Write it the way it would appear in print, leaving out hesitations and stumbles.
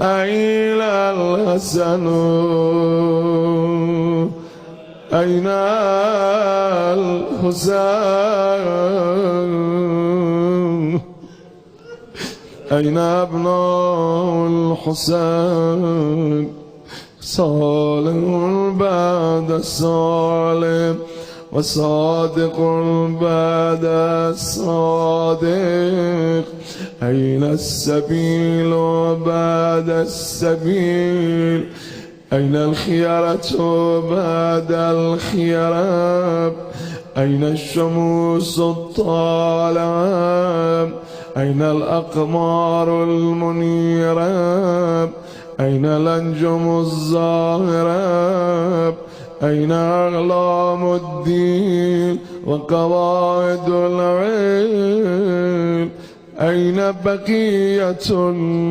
أين الحسن أين الحسين أين أبناء الحسين صالح بعد الصالح وصادق بعد الصادق أين السبيل بعد السبيل أين الخيرة بعد الخيرة أين الشموس الطالعة أين الأقمار المنيرة أين الأنجم الزاهرة أين أعلام الدين وقواعد العلم أين بقية الله